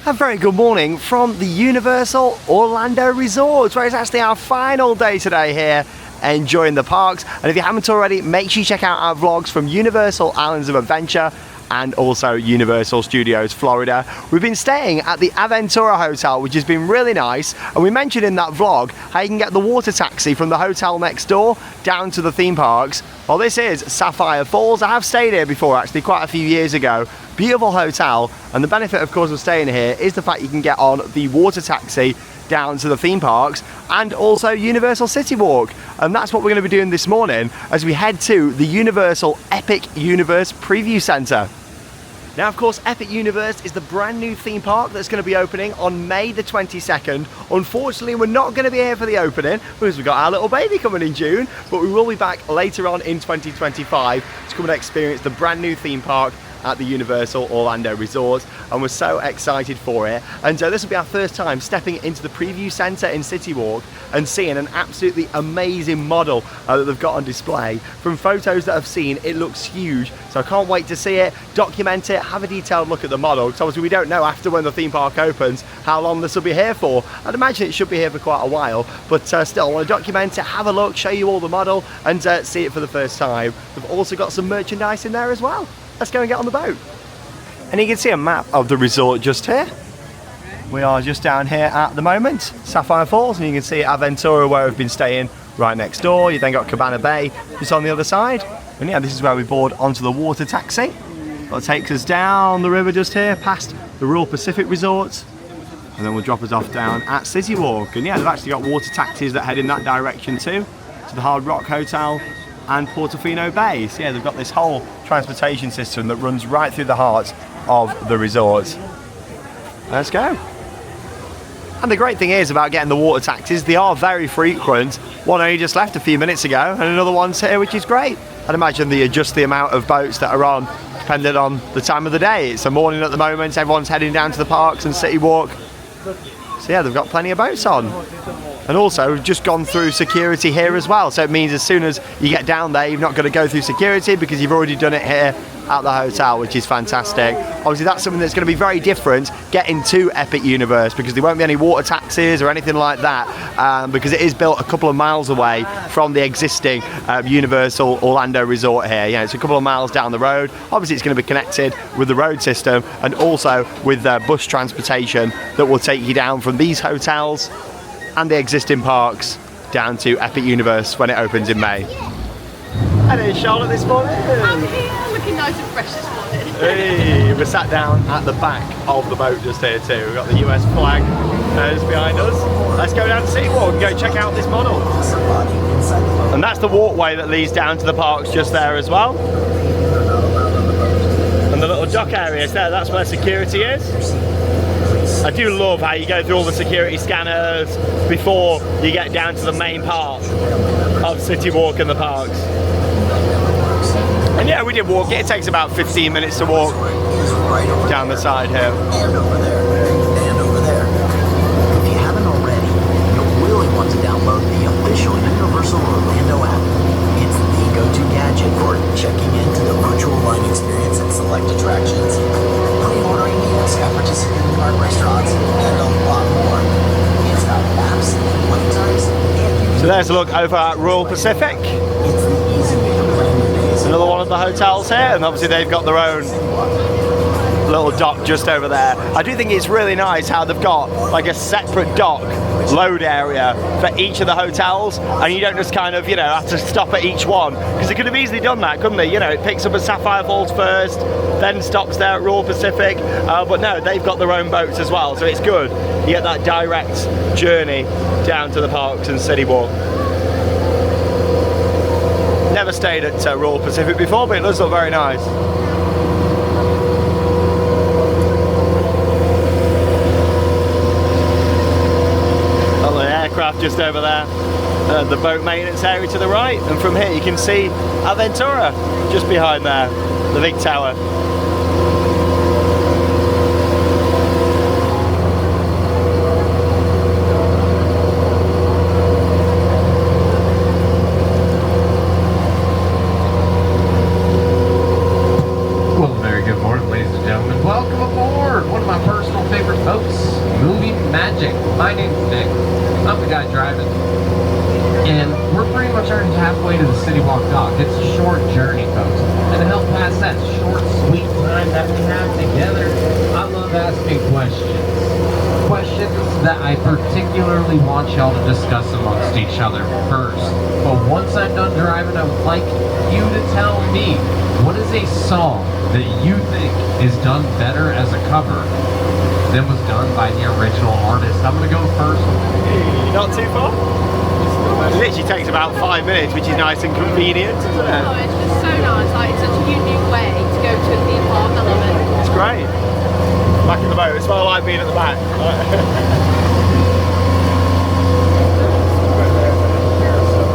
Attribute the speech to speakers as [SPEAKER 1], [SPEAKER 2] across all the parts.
[SPEAKER 1] A very good morning from the Universal Orlando Resort, where it's actually our final day today here enjoying the parks. And if you haven't already, make sure you check out our vlogs from Universal Islands of Adventure and also Universal Studios Florida. We've been staying at the Aventura Hotel, which has been really nice, and we mentioned in that vlog how you can get the water taxi from the hotel next door down to the theme parks. Well, this is Sapphire Falls. I have stayed here before, actually, quite a few years ago. Beautiful hotel, and the benefit, of course, of staying here is the fact you can get on the water taxi down to the theme parks and also Universal City Walk. And that's what we're going to be doing this morning as we head to the Universal Epic Universe Preview Centre. Now, of course, Epic Universe is the brand new theme park that's going to be opening on May the 22nd. Unfortunately, we're not going to be here for the opening because we've got our little baby coming in June, but we will be back later on in 2025 to come and experience the brand new theme park at the Universal Orlando Resort, and we're so excited for it. And this will be our first time stepping into the preview centre in City Walk and seeing an absolutely amazing model that they've got on display. From photos that I've seen, it looks huge, so I can't wait to see it, document it, have a detailed look at the model, because obviously we don't know after when the theme park opens how long this will be here for. I'd imagine it should be here for quite a while, but still I want to document it, have a look, show you all the model and see it for the first time. We've also got some merchandise in there as well. Let's go and get on the boat. And you can see a map of the resort just here. We are just down here at the moment, Sapphire Falls, and you can see Aventura where we've been staying right next door. You then got Cabana Bay just on the other side. And yeah, this is where we board onto the water taxi. That takes us down the river just here, past the Royal Pacific Resorts. And then we'll drop us off down at City Walk. And yeah, they've actually got water taxis that head in that direction too, to the Hard Rock Hotel and Portofino Bay. So yeah, they've got this whole transportation system that runs right through the heart of the resort. Let's go. And the great thing is about getting the water taxis, they are very frequent. One only just left a few minutes ago and another one's here, which is great. I'd imagine they adjust the amount of boats that are on depending on the time of the day. It's a morning at the moment, everyone's heading down to the parks and City Walk. So yeah, they've got plenty of boats on. And also, we've just gone through security here as well. So it means as soon as you get down there, you're not going to go through security because you've already done it here at the hotel, which is fantastic. Obviously, that's something that's going to be very different getting to Epic Universe, because there won't be any water taxis or anything like that, because it is built a couple of miles away from the existing Universal Orlando Resort here. Yeah, it's a couple of miles down the road. Obviously, it's going to be connected with the road system and also with bus transportation that will take you down from these hotels and the existing parks down to Epic Universe when it opens in May. Hello Charlotte this morning.
[SPEAKER 2] I'm here, looking nice and fresh this morning.
[SPEAKER 1] Hey, we're sat down at the back of the boat just here too. We've got the US flag just behind us. Let's go down to City Walk and go check out this model. And that's the walkway that leads down to the parks just there as well. And the little dock areas there, that's where security is. I do love how you go through all the security scanners before you get down to the main part of City Walk and the parks. And yeah, we did walk it. It takes about 15 minutes to walk down the side here.
[SPEAKER 3] And over there. If you haven't already, you'll really want to download the official Universal Orlando app. It's the go-to gadget for checking into the virtual line experience and select attractions, pre-ordering meals at participating park restaurants, and a lot more. It's got maps, wait times, and
[SPEAKER 1] so there's a look over at Royal Pacific.
[SPEAKER 3] it's the easy way to plan your days.
[SPEAKER 1] Another one of the hotels here, and obviously they've got their own little dock just over there. I do think it's really nice how they've got like a separate dock load area for each of the hotels, and you don't just kind of, you know, have to stop at each one, because they could have easily done that, couldn't they? You know, it picks up at Sapphire Falls first, then stops there at Royal Pacific, but no, they've got their own boats as well, so it's good. You get that direct journey down to the parks and City Walk. Never stayed at Royal Pacific before, but it does look very nice. Aircraft just over there, the boat maintenance area to the right, and from here you can see Aventura just behind there, the big tower.
[SPEAKER 4] Well, very good morning, ladies and gentlemen. Welcome aboard one of my personal favorite Folks, movie magic. My name's Nick. I'm the guy driving. And we're pretty much already halfway to the City Walk dock. It's a short journey, folks. And to help pass that short, sweet time that we have together, I love asking questions. Questions that I particularly want y'all to discuss amongst each other first. But once I'm done driving, I would like you to tell me, what is a song that you think is done better as a cover than was done by the original artist? I'm gonna go first.
[SPEAKER 1] Not too far. It literally takes about 5 minutes, which is nice and convenient, isn't it?
[SPEAKER 2] Oh, it's just so nice. Like, it's such a unique way to go to a theme park. I love it.
[SPEAKER 1] It's great. Back in the boat, it's well like being at the back.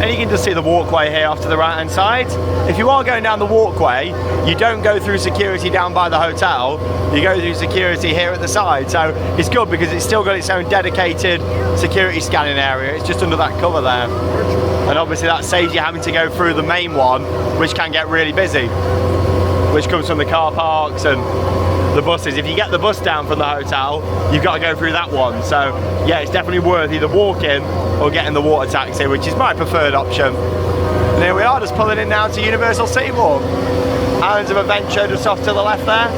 [SPEAKER 1] And you can just see the walkway here off to the right hand side. If you are going down the walkway, you don't go through security down by the hotel, you go through security here at the side. So it's good because it's still got its own dedicated security scanning area. It's just under that cover there. And obviously that saves you having to go through the main one, which can get really busy, which comes from the car parks and the buses. If you get the bus down from the hotel, you've got to go through that one. So yeah, it's definitely worth either walking or getting the water taxi, which is my preferred option. And here we are, just pulling in now to Universal City Walk. Islands of Adventure just off to the left there.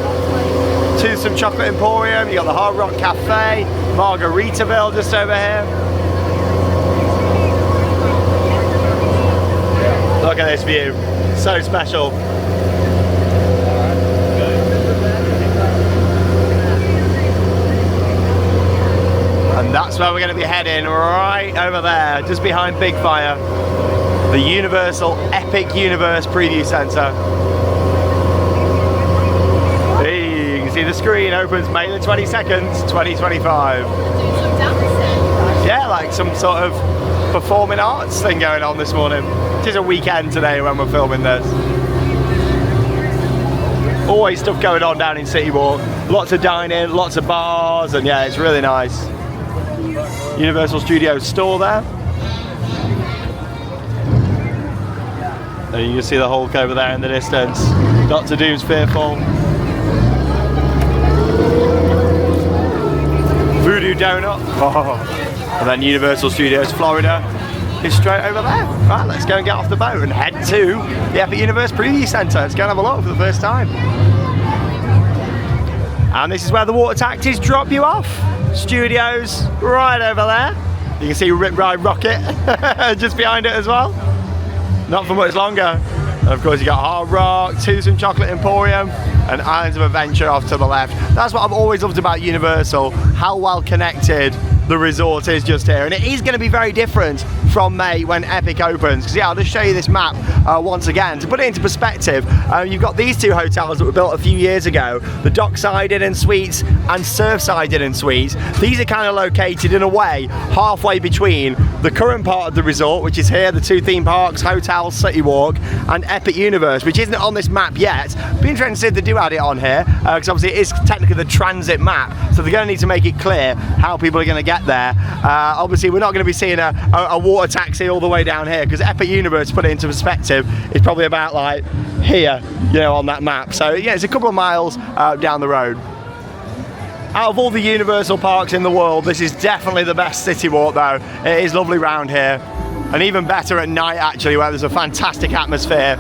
[SPEAKER 1] Toothsome Chocolate Emporium, you got the Hard Rock Cafe, Margaritaville just over here. Look at this view, so special. And that's where we're going to be heading, right over there, just behind Big Fire, the Universal Epic Universe Preview Centre. Hey, you can see the screen opens May the 22nd, 2025. Yeah, like some sort of performing arts thing going on this morning. It is a weekend today when we're filming this. Always stuff going on down in City Walk. Lots of dining, lots of bars, and yeah, it's really nice. Universal Studios store there. And you can see the Hulk over there in the distance. Doctor Doom's Fearful. Voodoo Donut. Oh. And then Universal Studios Florida is straight over there. Right, let's go and get off the boat and head to the Epic Universe Preview Centre. Let's go and have a look for the first time. And this is where the water taxis drop you off. Studios right over there. You can see Rip Ride Rocket just behind it as well. Not for much longer. And of course you got Hard Rock, Toothsome Chocolate Emporium, and Islands of Adventure off to the left. That's what I've always loved about Universal, how well connected the resort is just here. And it is going to be very different from May when Epic opens. Because yeah, I'll just show you this map once again. To put it into perspective, you've got these two hotels that were built a few years ago, the Dockside Inn and Suites and Surfside Inn and Suites. These are kind of located in a way halfway between the current part of the resort, which is here, the two theme parks, Hotel City Walk, and Epic Universe, which isn't on this map yet. Be interesting to see if they do add it on here, because obviously it is technically the transit map, so they're going to need to make it clear how people are going to get there. Obviously we're not going to be seeing a water taxi all the way down here, because Epic Universe, to put it into perspective, is probably about like here, you know, on that map. So yeah, it's a couple of miles down the road. Out of all the Universal parks in the world, this is definitely the best city walk though. It is lovely round here, and even better at night actually, where there's a fantastic atmosphere.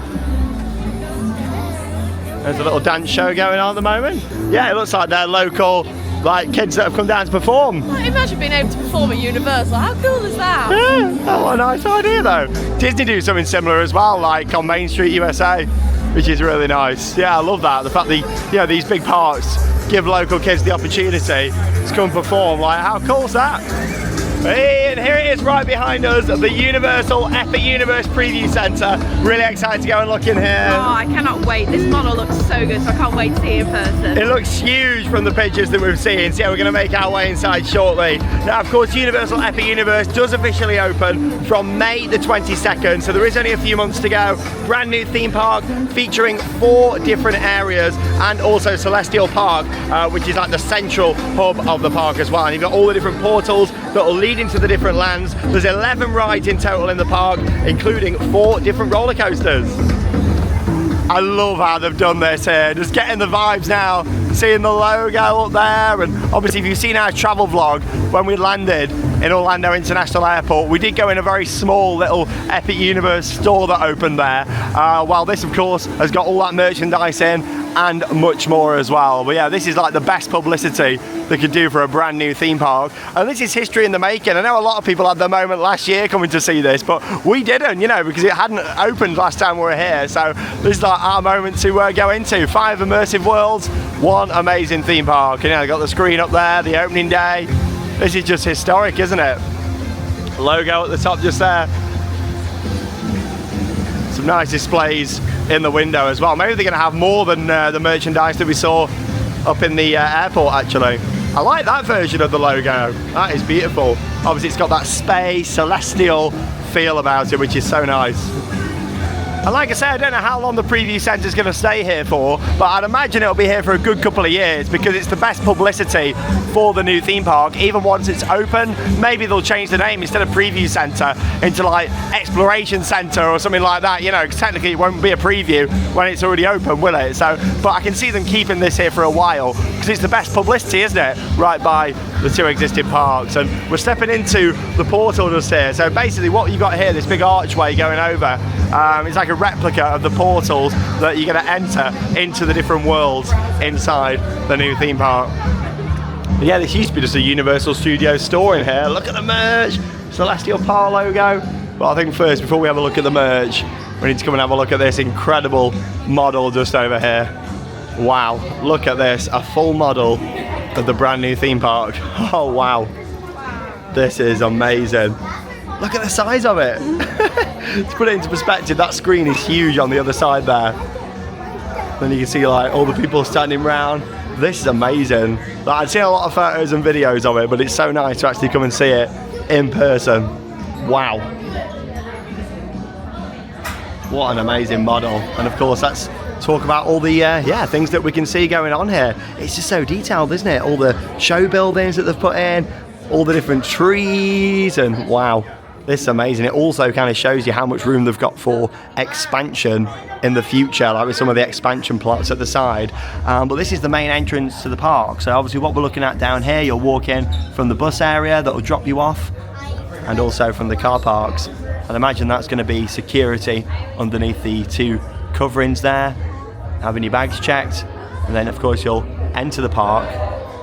[SPEAKER 1] There's a little dance show going on at the moment. Yeah, it looks like they're local, like kids that have come down to perform.
[SPEAKER 2] Like, imagine being able to perform at Universal. How cool is that?
[SPEAKER 1] Yeah, oh, what a nice idea though. Disney do something similar as well, like on Main Street USA, which is really nice. Yeah, I love that. The fact that, you know, these big parks give local kids the opportunity to come perform. Like, how cool is that? Hey, and here it is right behind us, the Universal Epic Universe Preview Centre. Really excited to go and look in here.
[SPEAKER 2] Oh, I cannot wait. This model looks so good, so I can't wait to see it in person.
[SPEAKER 1] It looks huge from the pictures that we've seen, so yeah, we're going to make our way inside shortly. Now, of course, Universal Epic Universe does officially open from May the 22nd, so there is only a few months to go. Brand new theme park featuring 4 different areas, and also Celestial Park, which is like the central hub of the park as well. And you've got all the different portals that will lead into the different lands. There's 11 rides in total in the park, including 4 different roller coasters. I love how they've done this here, just getting the vibes now seeing the logo up there. And obviously if you've seen our travel vlog when we landed in Orlando International Airport, we did go in a very small little Epic Universe store that opened there, while this of course has got all that merchandise in and much more as well. But yeah, this is like the best publicity they could do for a brand new theme park, and this is history in the making. I know a lot of people had their moment last year coming to see this, but we didn't, you know, because it hadn't opened last time we were here. So this is like our moment to go into 5 immersive worlds, 1 amazing theme park. And, you know, got the screen up there, the opening day. This is just historic, isn't it? Logo at the top just there. Some nice displays in the window as well. Maybe they're going to have more than the merchandise that we saw up in the airport, actually. I like that version of the logo. That is beautiful. Obviously it's got that space, celestial feel about it, which is so nice. And like I say, I don't know how long the preview centre is going to stay here for, but I'd imagine it'll be here for a good couple of years because it's the best publicity for the new theme park. Even once it's open, maybe they'll change the name instead of preview centre into like exploration centre or something like that, you know, because technically it won't be a preview when it's already open, will it? So, but I can see them keeping this here for a while because it's the best publicity, isn't it? Right by the 2 existing parks. And we're stepping into the portal just here. So basically what you've got here, this big archway going over, it's like a replica of the portals that you're going to enter into the different worlds inside the new theme park. But yeah, this used to be just a Universal Studios store in here. Look at the merch, Celestial Park logo. But I think first, before we have a look at the merch, we need to come and have a look at this incredible model just over here. Wow, look at this, a full model of the brand new theme park. Oh wow, this is amazing. Look at the size of it. To put it into perspective, that screen is huge on the other side there. Then you can see like all the people standing around. This is amazing. Like, I'd seen a lot of photos and videos of it, but it's so nice to actually come and see it in person. Wow. What an amazing model. And of course, let's talk about all the things that we can see going on here. It's just so detailed, isn't it? All the show buildings that they've put in, all the different trees, and wow. This is amazing. It also kind of shows you how much room they've got for expansion in the future, like with some of the expansion plots at the side. But this is the main entrance to the park. So obviously what we're looking at down here, you'll walk in from the bus area that will drop you off, and also from the car parks. I'd imagine that's going to be security underneath the 2 coverings there, having your bags checked. And then of course you'll enter the park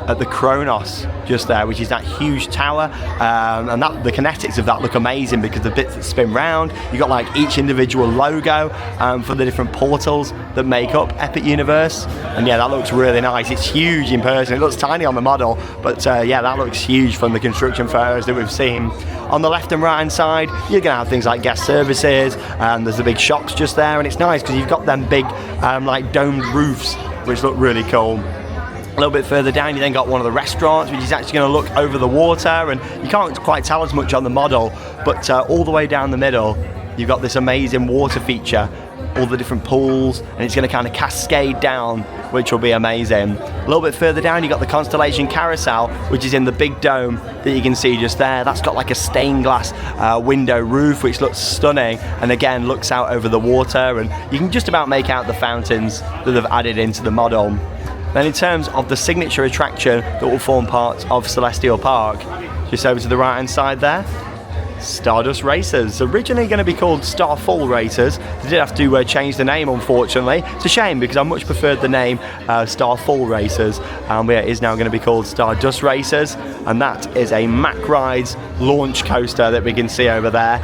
[SPEAKER 1] at the Kronos just there, which is that huge tower, and that the kinetics of that look amazing because the bits that spin round, you got like each individual logo for the different portals that make up Epic Universe. And yeah, that looks really nice. It's huge in person. It looks tiny on the model, but yeah, that looks huge from the construction photos that we've seen. On the left and right hand side, you're gonna have things like guest services, and there's the big shops just there, and it's nice because you've got them big like domed roofs which look really cool. A little bit further down, you then got one of the restaurants, which is actually going to look over the water, and you can't quite tell as much on the model, but all the way down the middle, you've got this amazing water feature, all the different pools, and it's going to kind of cascade down, which will be amazing. A little bit further down, you've got the Constellation Carousel, which is in the big dome that you can see just there. That's got like a stained glass window roof, which looks stunning, and again, looks out over the water, and you can just about make out the fountains that they've added into the model. Then in terms of the signature attraction that will form part of Celestial Park, just over to the right hand side there, Stardust Racers. Originally going to be called Starfall Racers. They did have to change the name, unfortunately. It's a shame because I much preferred the name Starfall Racers. But it is now going to be called Stardust Racers, and that is a Mack Rides launch coaster that we can see over there,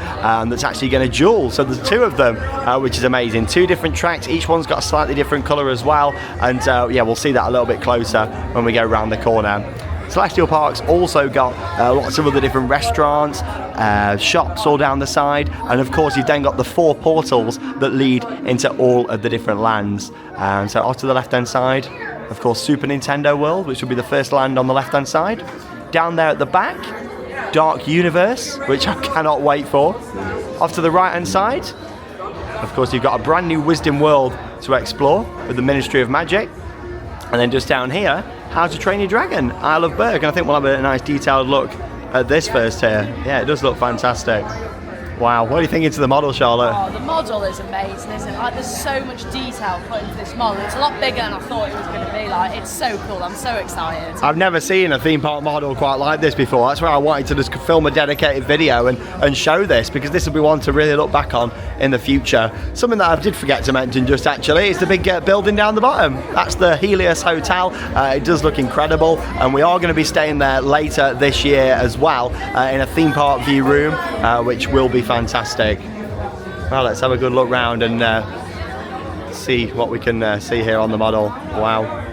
[SPEAKER 1] that's actually going to dual. So there's 2 of them, which is amazing. 2 different tracks. Each one's got a slightly different colour as well, and yeah, we'll see that a little bit closer when we go around the corner. Celestial Park's also got lots of other different restaurants, shops all down the side, and of course you've then got the 4 portals that lead into all of the different lands. So off to the left hand side, of course Super Nintendo World, which will be the first land on the left hand side. Down there at the back, Dark Universe, which I cannot wait for. Off to the right hand side, of course you've got a brand new Wisdom World to explore with the Ministry of Magic. And then just down here, How to Train Your Dragon, Isle of Berg. And I think we'll have a nice detailed look at this first here. Yeah, it does look fantastic. Wow, what are you thinking to the model, Charlotte?
[SPEAKER 2] Oh, the model is amazing, isn't it? Like, there's so much detail put into this model. It's a lot bigger than I thought it was going to be. Like, it's so cool. I'm so excited.
[SPEAKER 1] I've never seen a theme park model quite like this before. That's why I wanted to just film a dedicated video and show this, because this will be one to really look back on in the future. Something that I did forget to mention just actually is the big building down the bottom. That's the Helios Hotel. It does look incredible, and we are going to be staying there later this year as well in a theme park view room, which will be fantastic. Well, let's have a good look round and see what we can see here on the model. Wow.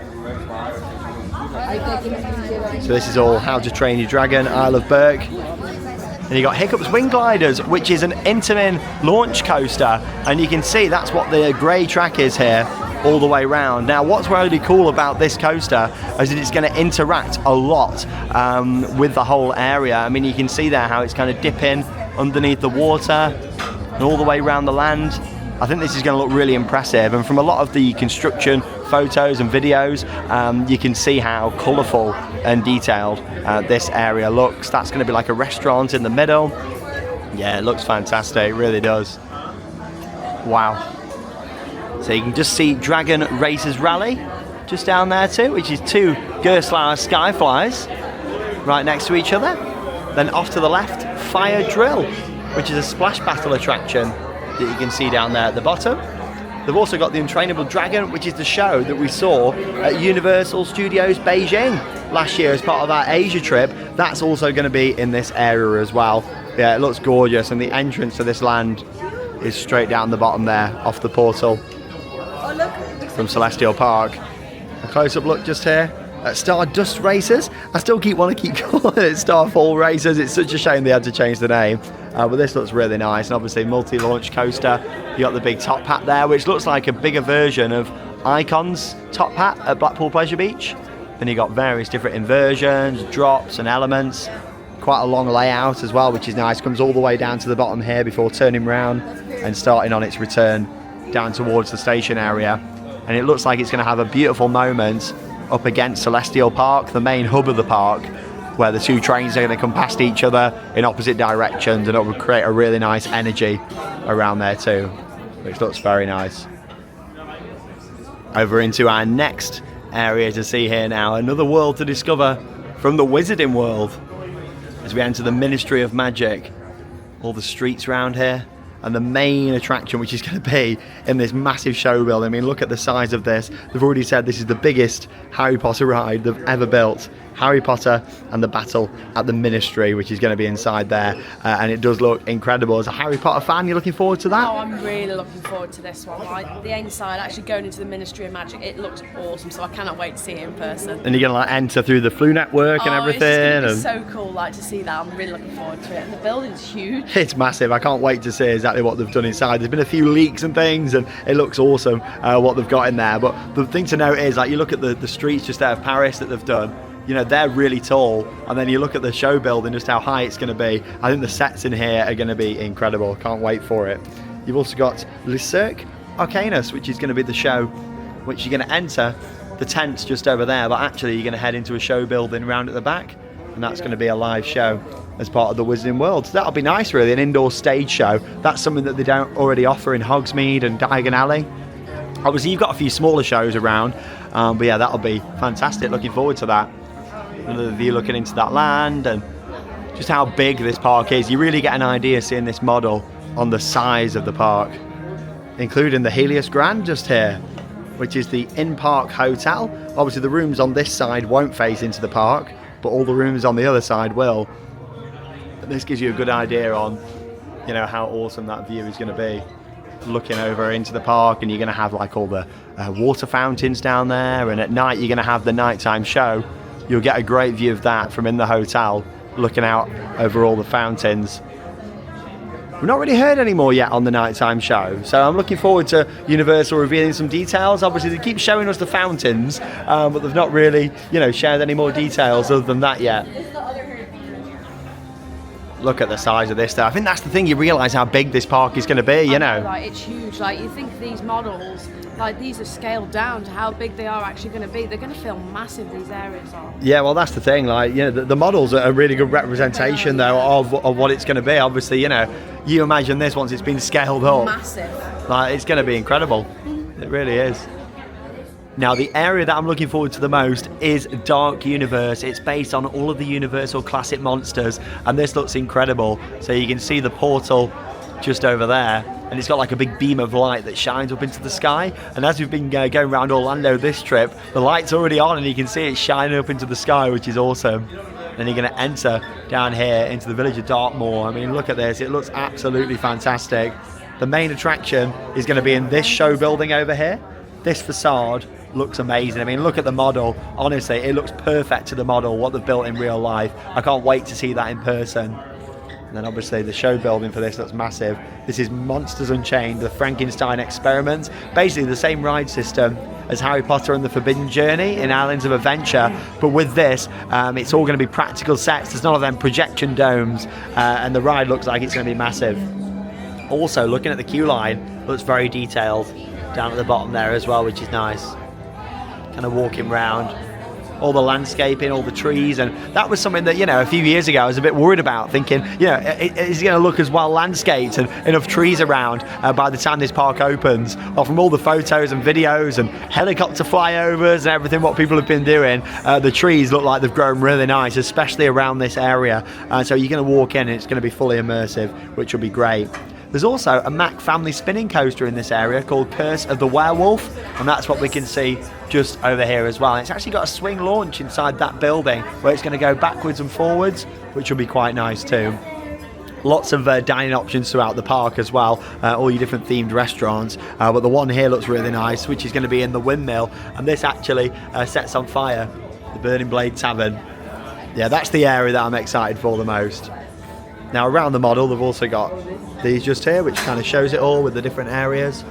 [SPEAKER 1] So this is all How to Train Your Dragon, Isle of Berk. And you got Hiccup's Wing Gliders, which is an Intamin launch coaster, and you can see that's what the grey track is here all the way round. Now, what's really cool about this coaster is that it's going to interact a lot with the whole area. I mean, you can see there how it's kind of dipping underneath the water and all the way around the land. I think this is going to look really impressive, and from a lot of the construction photos and videos, you can see how colourful and detailed this area looks. That's going to be like a restaurant in the middle. Yeah, it looks fantastic, it really does. Wow. So you can just see Dragon Racers Rally just down there too, which is two Gerstlauer Skyflies right next to each other. Then off to the left, Fire Drill, which is a splash battle attraction that you can see down there at the bottom. They've also got the Untrainable Dragon, which is the show that we saw at Universal Studios Beijing last year as part of our Asia trip. That's also going to be in this area as well. Yeah, it looks gorgeous, and the entrance to this land is straight down the bottom there, off the portal from Celestial Park. A close-up look just here at Stardust Racers. I still want to keep calling it Starfall Racers. It's such a shame they had to change the name. But this looks really nice, and obviously multi-launch coaster. You got the big top hat there, which looks like a bigger version of Icon's top hat at Blackpool Pleasure Beach. Then you got various different inversions, drops and elements. Quite a long layout as well, which is nice. Comes all the way down to the bottom here before turning round and starting on its return down towards the station area. And it looks like it's going to have a beautiful moment up against Celestial Park, the main hub of the park, where the two trains are going to come past each other in opposite directions, and it will create a really nice energy around there too, which looks very nice. Over into our next area to see here now, another world to discover from the Wizarding World as we enter the Ministry of Magic. All the streets around here, and the main attraction, which is going to be in this massive show building. I mean, look at the size of this. They've already said this is the biggest Harry Potter ride they've ever built. Harry Potter and the Battle at the Ministry, which is going to be inside there, and it does look incredible. As a Harry Potter fan, you're looking forward to that?
[SPEAKER 2] Oh, I'm really looking forward to this one. Like, the inside, actually going into the Ministry of Magic, it looks awesome, so I cannot wait to see it in person.
[SPEAKER 1] And you're going to like enter through the Flu Network and everything.
[SPEAKER 2] It's so cool, like, to see that. I'm really looking forward to it. And the building's huge.
[SPEAKER 1] It's massive. I can't wait to see exactly what they've done inside. There's been a few leaks and things, and it looks awesome what they've got in there. But the thing to note is, like, you look at the streets just there of Paris that they've done. You know, they're really tall, and then you look at the show building, just how high it's going to be. I think the sets in here are going to be incredible. Can't wait for it. You've also got Le Cirque Arcanus, which is going to be the show, which you're going to enter the tents just over there, but actually you're going to head into a show building round at the back, and that's going to be a live show as part of the Wizarding World. So that'll be nice, really, an indoor stage show. That's something that they don't already offer in Hogsmeade and Diagon Alley. Obviously, you've got a few smaller shows around, but yeah, that'll be fantastic. Looking forward to that. Another view looking into that land and just how big this park is. You really get an idea seeing this model on the size of the park, including the Helios Grand just here, which is the in-park hotel. Obviously the rooms on this side won't face into the park, but all the rooms on the other side will. And this gives you a good idea on, you know, how awesome that view is going to be, looking over into the park. And you're going to have like all the water fountains down there, and at night you're going to have the nighttime show. You'll get a great view of that from in the hotel, looking out over all the fountains. We've not really heard any more yet on the nighttime show, so I'm looking forward to Universal revealing some details. Obviously they keep showing us the fountains, but they've not really, you know, shared any more details other than that yet. look at the size of this stuff. I think that's the thing, you realise how big this park is going to be, you know.
[SPEAKER 2] Like, it's huge. Like, you think these models, like, these are scaled down to how big they are actually going to be. They're going to feel massive, these areas are.
[SPEAKER 1] Yeah, well, that's the thing. Like, you know, the models are a really good representation, though, of what it's going to be. Obviously, you know, you imagine this once it's been scaled up.
[SPEAKER 2] Massive.
[SPEAKER 1] Like, it's going to be incredible. It really is. Now, the area that I'm looking forward to the most is Dark Universe. It's based on all of the Universal classic monsters, and this looks incredible. So you can see the portal just over there, and it's got like a big beam of light that shines up into the sky. And as we've been going around Orlando this trip, the light's already on, and you can see it shining up into the sky, which is awesome. Then you're going to enter down here into the village of Dartmoor. I mean, look at this. It looks absolutely fantastic. The main attraction is going to be in this show building over here. This facade looks amazing. I mean, look at the model. Honestly, it looks perfect to the model, what they've built in real life. I can't wait to see that in person. And then obviously the show building for this looks massive. This is Monsters Unchained, the Frankenstein Experiment. Basically the same ride system as Harry Potter and the Forbidden Journey in Islands of Adventure. But with this, it's all going to be practical sets. There's none of them projection domes. And the ride looks like it's going to be massive. Also, looking at the queue line, looks very detailed down at the bottom there as well, which is nice. Kind of walking around, all the landscaping, all the trees, and that was something that, you know, a few years ago I was a bit worried about, thinking, you know, is it going to look as well landscaped and enough trees around by the time this park opens? Well, from all the photos and videos and helicopter flyovers and everything what people have been doing, the trees look like they've grown really nice, especially around this area. So you're going to walk in and it's going to be fully immersive, which will be great. There's also a Mack family spinning coaster in this area called Curse of the Werewolf, and that's what we can see just over here as well. And it's actually got a swing launch inside that building where it's going to go backwards and forwards, which will be quite nice too. Lots of dining options throughout the park as well, all your different themed restaurants, but the one here looks really nice, which is going to be in the windmill, and this actually sets on fire the Burning Blade Tavern. Yeah, that's the area that I'm excited for the most. Now around the model they've also got these just here, which kind of shows it all with the different areas,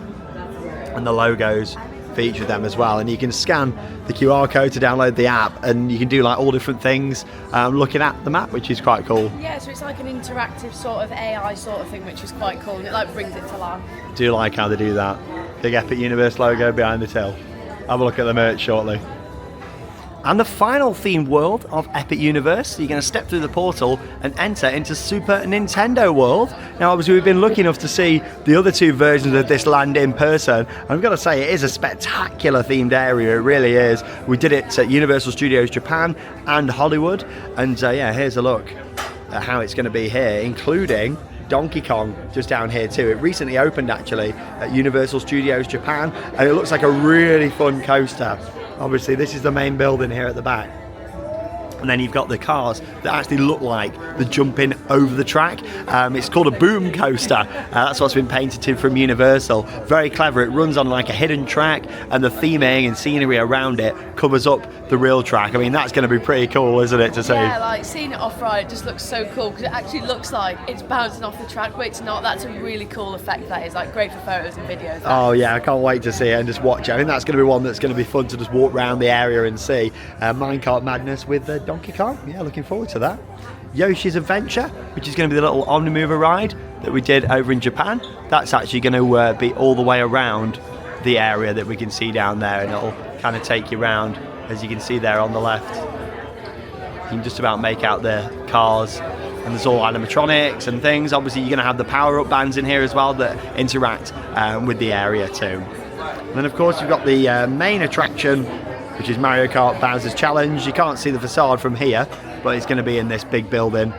[SPEAKER 1] and the logos for each of them as well. And you can scan the QR code to download the app, and you can do like all different things looking at the map, which is quite cool.
[SPEAKER 2] Yeah, so it's like an interactive sort of AI sort of thing, which is quite cool, and it like brings it to life.
[SPEAKER 1] Do like how they do that. Big Epic Universe logo behind the till. Have a look at the merch shortly. And the final themed world of Epic Universe, you're going to step through the portal and enter into Super Nintendo World. Now obviously we've been lucky enough to see the other two versions of this land in person, and I've got to say it is a spectacular themed area, it really is. We did it at Universal Studios Japan and Hollywood, and yeah, here's a look at how it's going to be here, including Donkey Kong just down here too. It recently opened actually at Universal Studios Japan, and it looks like a really fun coaster. Obviously this is the main building here at the back, and then you've got the cars that actually look like they're jumping over the track. It's called a boom coaster. That's what's been painted to from Universal. Very clever. It runs on like a hidden track, and the theming and scenery around it covers up the real track. I mean, that's going to be pretty cool, isn't it, to see?
[SPEAKER 2] Yeah, like seeing it off-ride, it just looks so cool, because it actually looks like it's bouncing off the track, but it's not. That's a really cool effect that is, like great for photos and videos.
[SPEAKER 1] Oh yeah, I can't wait to see it and just watch it. I think that's going to be one that's going to be fun to just walk around the area and see. Minecart Madness with Donkey Kong. Yeah, looking forward to that. Yoshi's Adventure, which is going to be the little Omnimover ride that we did over in Japan. That's actually going to be all the way around the area that we can see down there, and it'll kind of take you around, as you can see there on the left. You can just about make out the cars, and there's all animatronics and things. Obviously you're going to have the power-up bands in here as well that interact with the area too. And then of course you've got the main attraction, which is Mario Kart Bowser's Challenge. You can't see the facade from here, but it's going to be in this big building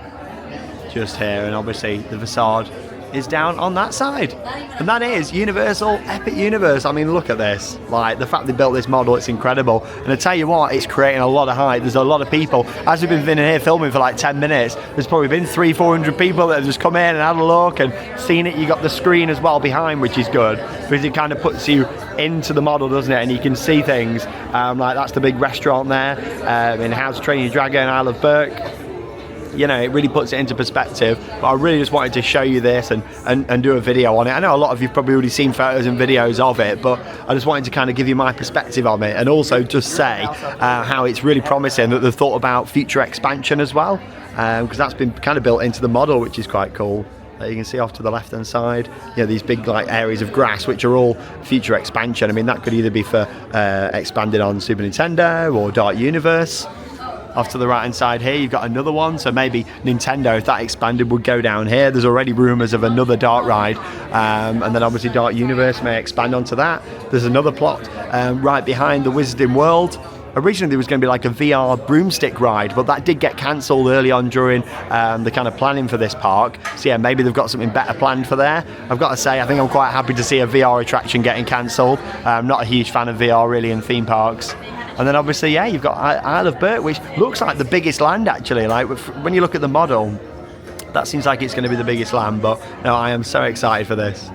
[SPEAKER 1] just here, and obviously the facade is down on that side. And that is Universal Epic Universe. I mean, look at this. Like, the fact they built this model, it's incredible. And I tell you what, it's creating a lot of hype. There's a lot of people. As we've been in here filming for like 10 minutes, there's probably been 300-400 people that have just come in and had a look and seen it. You got the screen as well behind, which is good, because it kind of puts you into the model, doesn't it? And you can see things. Like, that's the big restaurant there in How to Train Your Dragon, Isle of Berk. you know, it really puts it into perspective. But I really just wanted to show you this and do a video on it. I know a lot of you've probably already seen photos and videos of it, but I just wanted to kind of give you my perspective on it, and also just say how it's really promising that they've thought about future expansion as well, because that's been kind of built into the model, which is quite cool. You can see off to the left hand side, you know, these big like areas of grass, which are all future expansion. I mean, that could either be for expanding on Super Nintendo or Dark Universe. Off to the right hand side here, you've got another one, so maybe Nintendo, if that expanded, would go down here. There's already rumours of another Dark ride, and then obviously Dark Universe may expand onto that. There's another plot right behind the Wizarding World. Originally there was going to be like a VR broomstick ride, but that did get cancelled early on during the kind of planning for this park. So yeah, maybe they've got something better planned for there. I've got to say, I think I'm quite happy to see a VR attraction getting cancelled. I'm not a huge fan of VR really in theme parks. And then obviously, yeah, you've got Isle of Berk, which looks like the biggest land actually. Like when you look at the model, that seems like it's going to be the biggest land, but no, I am so excited for this.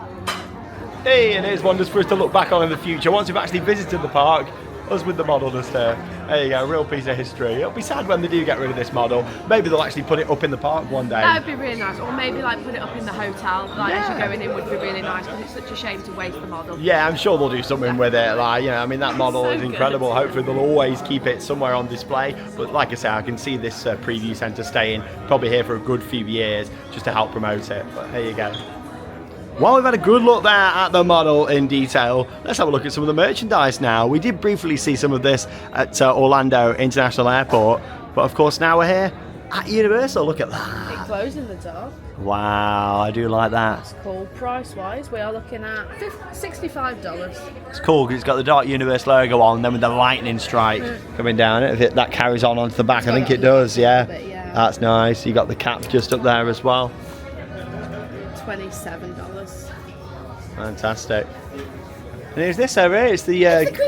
[SPEAKER 1] Hey, and here's one just for us to look back on in the future. Once we've actually visited the park, us with the model just there. There you go, a real piece of history. It'll be sad when they do get rid of this model. Maybe they'll actually put it up in the park one day.
[SPEAKER 2] That would be really nice, or maybe like put it up in the hotel, like as you're going in would be really nice, because it's such a shame to waste the model.
[SPEAKER 1] Yeah, I'm sure they'll do something with it. Like, you know, I mean, that model
[SPEAKER 2] So
[SPEAKER 1] is incredible.
[SPEAKER 2] good.
[SPEAKER 1] Hopefully they'll always keep it somewhere on display. But like I say, I can see this preview centre staying probably here for a good few years just to help promote it. But there you go. While we've had a good look there at the model in detail, let's have a look at some of the merchandise now. We did briefly see some of this at Orlando International Airport, but of course now we're here at Universal. Look at that.
[SPEAKER 2] It glows in the dark.
[SPEAKER 1] Wow, I do like that.
[SPEAKER 2] It's cool. Price-wise, we are looking at $65.
[SPEAKER 1] It's cool because it's got the Dark Universe logo on, then with the lightning strike coming down it. If that carries on onto the back, I think it does, yeah.
[SPEAKER 2] Yeah.
[SPEAKER 1] That's nice. You got the cap just up there as well.
[SPEAKER 2] $27.
[SPEAKER 1] Fantastic. And here's this over here. It's the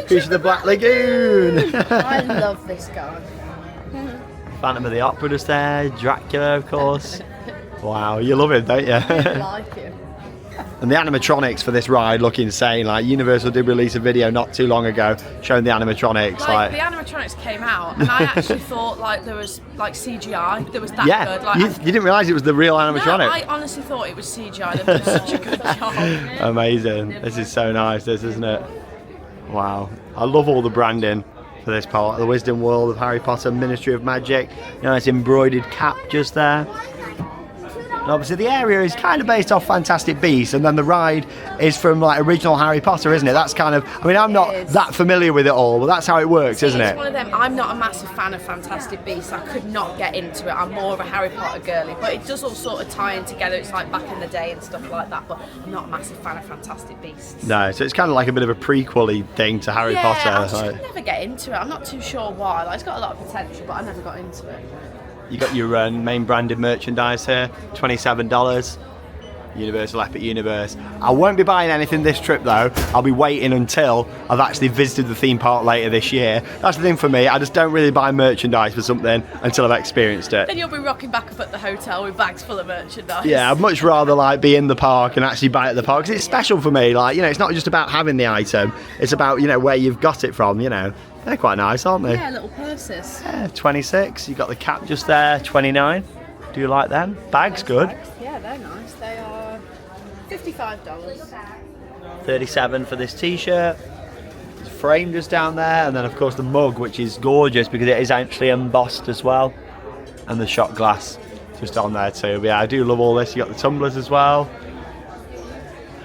[SPEAKER 1] Creature of the Black Lagoon.
[SPEAKER 2] I love this guy.
[SPEAKER 1] Phantom of the Opera just there. Dracula, of course. Wow, you love it, don't you?
[SPEAKER 2] I like him.
[SPEAKER 1] And the animatronics for this ride look insane. Like Universal did release a video not too long ago showing the animatronics.
[SPEAKER 2] Like the animatronics came out, and I actually thought like there was like CGI. There was that
[SPEAKER 1] yeah,
[SPEAKER 2] good. Like,
[SPEAKER 1] you didn't realise it was the real animatronic.
[SPEAKER 2] No, I honestly thought it was CGI. They've done such a good job.
[SPEAKER 1] Amazing. This is so nice, this, isn't it? Wow. I love all the branding for this part. The Wizarding World of Harry Potter, Ministry of Magic. Nice embroidered cap just there. And obviously the area is kind of based off Fantastic Beasts, and then the ride is from like original Harry Potter, isn't it? That's kind of, I mean, I'm not that familiar with it all, but that's how it works, isn't
[SPEAKER 2] It's
[SPEAKER 1] it?
[SPEAKER 2] one of them, I'm not a massive fan of Fantastic Beasts. I could not get into it. I'm more of a Harry Potter girly, but it does all sort of tie in together. It's like back in the day and stuff like that, but I'm not a massive fan of Fantastic Beasts.
[SPEAKER 1] No, so it's kind of like a bit of a prequel-y thing to Harry Potter.
[SPEAKER 2] I just
[SPEAKER 1] Like,
[SPEAKER 2] could never get into it. I'm not too sure why. Like, it's got a lot of potential, but I never got into it.
[SPEAKER 1] you got your main branded merchandise here, $27. Universal Epic Universe. I won't be buying anything this trip though. I'll be waiting until I've actually visited the theme park later this year. That's the thing for me. I just don't really buy merchandise for something until I've experienced it.
[SPEAKER 2] Then you'll be rocking back up at the hotel with bags full of merchandise.
[SPEAKER 1] Yeah, I'd much rather like be in the park and actually buy it at the park, because it's special for me. Like, you know, it's not just about having the item, it's about, you know, where you've got it from, you know. They're quite nice, aren't they?
[SPEAKER 2] Yeah, little purses.
[SPEAKER 1] Yeah, 26. You've got the cap just there, 29. Do you like them? Bag's good.
[SPEAKER 2] Yeah, they're nice. They are $55.
[SPEAKER 1] 37 for this t-shirt. It's framed just down there, and then of course the mug, which is gorgeous because it is actually embossed as well, and the shot glass just on there too. But yeah, I do love all this. You got the tumblers as well.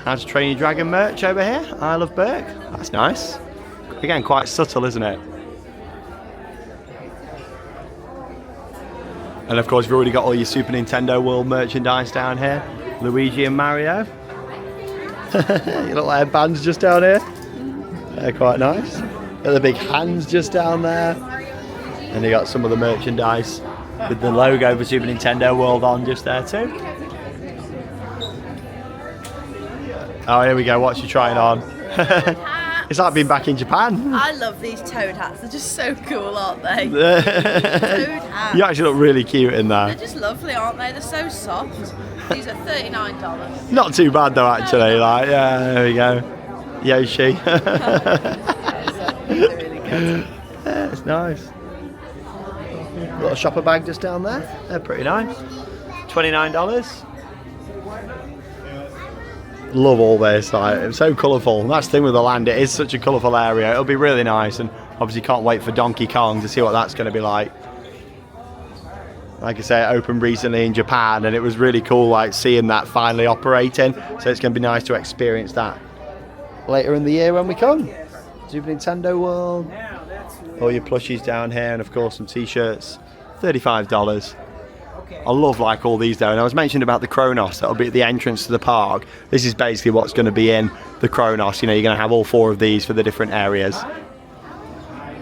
[SPEAKER 1] How to Train Your Dragon merch over here. Isle of Berk. That's nice. Again, quite subtle, isn't it? And of course, you've already got all your Super Nintendo World merchandise down here. Luigi and Mario. You look like bands just down here. They're quite nice. Got the big hands just down there. And you got some of the merchandise with the logo for Super Nintendo World on just there too. Oh, here we go. What's you trying on? It's like being back in Japan.
[SPEAKER 2] I love these toad hats. They're just so cool, aren't they? Toad hats.
[SPEAKER 1] You actually look really cute in
[SPEAKER 2] They're
[SPEAKER 1] there.
[SPEAKER 2] just lovely, aren't they? They're so soft. These are $39.
[SPEAKER 1] Not too bad though, actually. Like, yeah, there we go. Yoshi.
[SPEAKER 2] These are really good.
[SPEAKER 1] Yeah, it's nice. Little shopper bag just down there. They're pretty nice. $29. Love all this, like, it's so colourful. And that's the thing with the land, it is such a colourful area. It'll be really nice, and obviously can't wait for Donkey Kong to see what that's going to be like. Like I say, it opened recently in Japan, and it was really cool, like, seeing that finally operating. So it's going to be nice to experience that later in the year when we come. Super Nintendo World. All your plushies down here, and of course some t-shirts. $35. I love like all these though, and I was mentioning about the Kronos that'll be at the entrance to the park. This is basically what's going to be in the Kronos. You know, you're going to have all 4 of these for the different areas.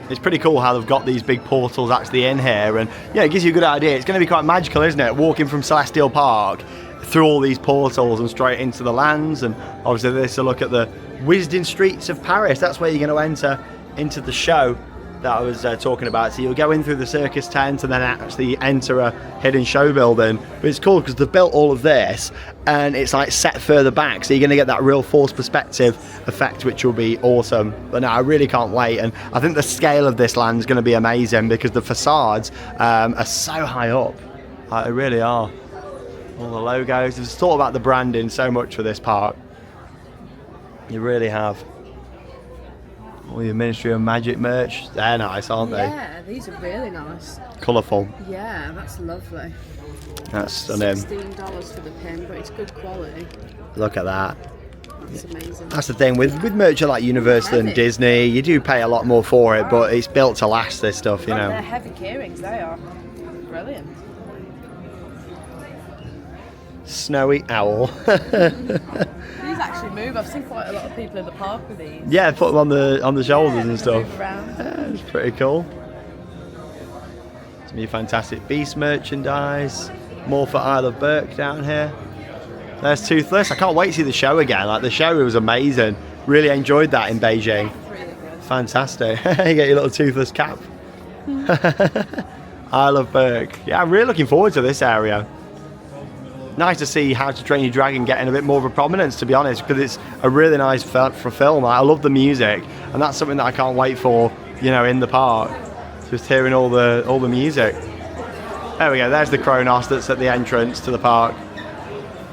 [SPEAKER 1] It's pretty cool how they've got these big portals actually in here, and yeah, it gives you a good idea. It's going to be quite magical, isn't it? Walking from Celestial Park through all these portals and straight into the lands. And obviously this is a look at the Wisden Streets of Paris. That's where you're going to enter into the show that I was talking about. So you'll go in through the circus tent and then actually enter a hidden show building. But it's cool because they've built all of this and it's like set further back, so you're going to get that real forced perspective effect, which will be awesome. But no, I really can't wait, and I think the scale of this land is going to be amazing because the facades are so high up. They really are. All the logos. They've thought about the branding so much for this park. You really have. All your Ministry of Magic merch, they're nice, aren't they?
[SPEAKER 2] Yeah, these are really nice.
[SPEAKER 1] Colourful.
[SPEAKER 2] Yeah, that's lovely.
[SPEAKER 1] That's stunning.
[SPEAKER 2] $16 for the pin, but it's good quality.
[SPEAKER 1] Look at that.
[SPEAKER 2] It's amazing.
[SPEAKER 1] That's the thing with merch like Universal and Disney, you do pay a lot more for it, but it's built to last, this stuff, you know.
[SPEAKER 2] They're heavy keyrings, they are. Brilliant.
[SPEAKER 1] Snowy Owl.
[SPEAKER 2] These actually move. I've seen quite a lot of people in the park with these.
[SPEAKER 1] Yeah, put them on the shoulders and stuff.
[SPEAKER 2] Move around.
[SPEAKER 1] Yeah, it's pretty cool. Some of your Fantastic Beasts merchandise. More for Isle of Berk down here. There's Toothless. I can't wait to see the show again. Like, the show was amazing. Really enjoyed that in Beijing.
[SPEAKER 2] Really good.
[SPEAKER 1] Fantastic. You get your little Toothless cap. Isle of Berk. Yeah, I'm really looking forward to this area. Nice to see How to Train Your Dragon getting a bit more of a prominence, to be honest, because it's a really nice for film. I love the music, and that's something that I can't wait for, you know, in the park. Just hearing all the music. There we go. There's the Kronos that's at the entrance to the park.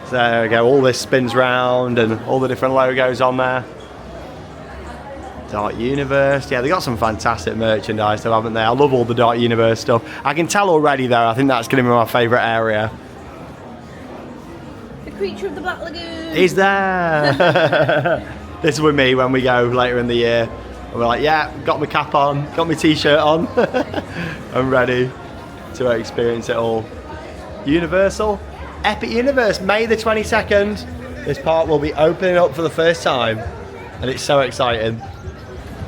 [SPEAKER 1] So there we go. All this spins round, and all the different logos on there. Dark Universe. Yeah, they got some fantastic merchandise, though, haven't they? I love all the Dark Universe stuff. I can tell already, though. I think that's going to be my favourite area.
[SPEAKER 2] Creature of the Black Lagoon.
[SPEAKER 1] He's there. This is with me when we go later in the year. And we're like, yeah, got my cap on, got my t-shirt on. I'm ready to experience it all. Universal Epic Universe, May the 22nd. This park will be opening up for the first time, and it's so exciting.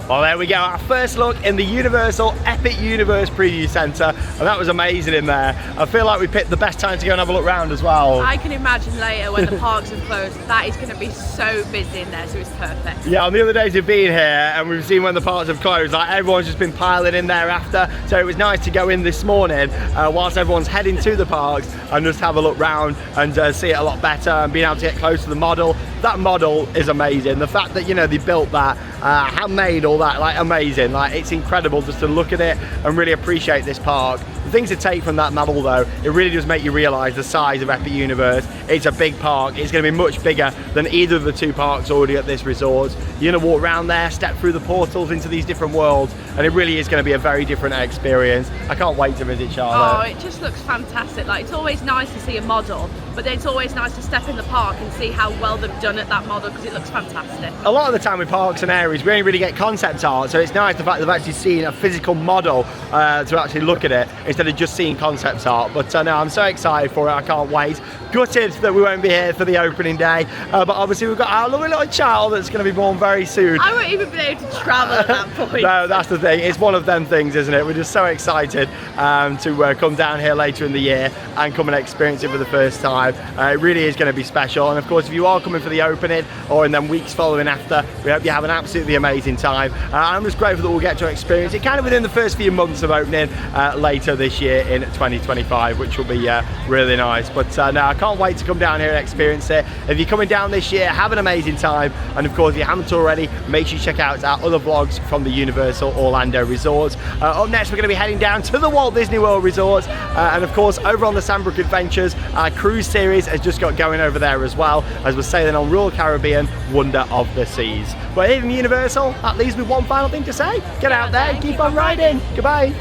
[SPEAKER 1] Well, there we go, our first look in the Universal Epic Universe Preview Centre, and that was amazing in there. I feel like we picked the best time to go and have a look round as well.
[SPEAKER 2] I can imagine later when the parks have closed, that is going to be so busy in there, so it's perfect.
[SPEAKER 1] Yeah, on the other days we've been here and we've seen when the parks have closed, like everyone's just been piling in there after, so it was nice to go in this morning whilst everyone's heading to the parks and just have a look round and see it a lot better and being able to get close to the model. That model is amazing. The fact that, you know, they built that, handmade all that, like amazing. Like, it's incredible just to look at it and really appreciate this park. The things to take from that model though, it really does make you realise the size of Epic Universe. It's a big park. It's going to be much bigger than either of the two parks already at this resort. You're going to walk around there, step through the portals into these different worlds, and it really is going to be a very different experience. I can't wait to visit Charlotte.
[SPEAKER 2] Oh, it just looks fantastic. Like, it's always nice to see a model, but then it's always nice to step in the park and see how well they've done at that model, because it looks fantastic.
[SPEAKER 1] A lot of the time with parks and areas, we only really get concept art, so it's nice the fact they've actually seen a physical model to actually look at it instead of just seeing concept art. But no, I'm so excited for it. I can't wait. Gutted that we won't be here for the opening day, but obviously we've got our lovely little child that's going to be born very soon.
[SPEAKER 2] I won't even be able to travel at that point.
[SPEAKER 1] No, that's the thing. It's one of them things, isn't it? We're just so excited to come down here later in the year and come and experience it for the first time. It really is going to be special. And of course, if you are coming for the opening or in them weeks following after, we hope you have an absolutely amazing time. I'm just grateful that we'll get to experience it kind of within the first few months of opening later this this year in 2025, which will be really nice. But no, I can't wait to come down here and experience it. If you're coming down this year, have an amazing time. And of course, if you haven't already, make sure you check out our other vlogs from the Universal Orlando Resorts. Up next, we're going to be heading down to the Walt Disney World Resorts. And of course, over on the Sandbrook Adventures, our cruise series has just got going over there as well, as we're sailing on Royal Caribbean Wonder of the Seas. But here from Universal, that leaves me one final thing to say. Get out there and keep on riding. Goodbye.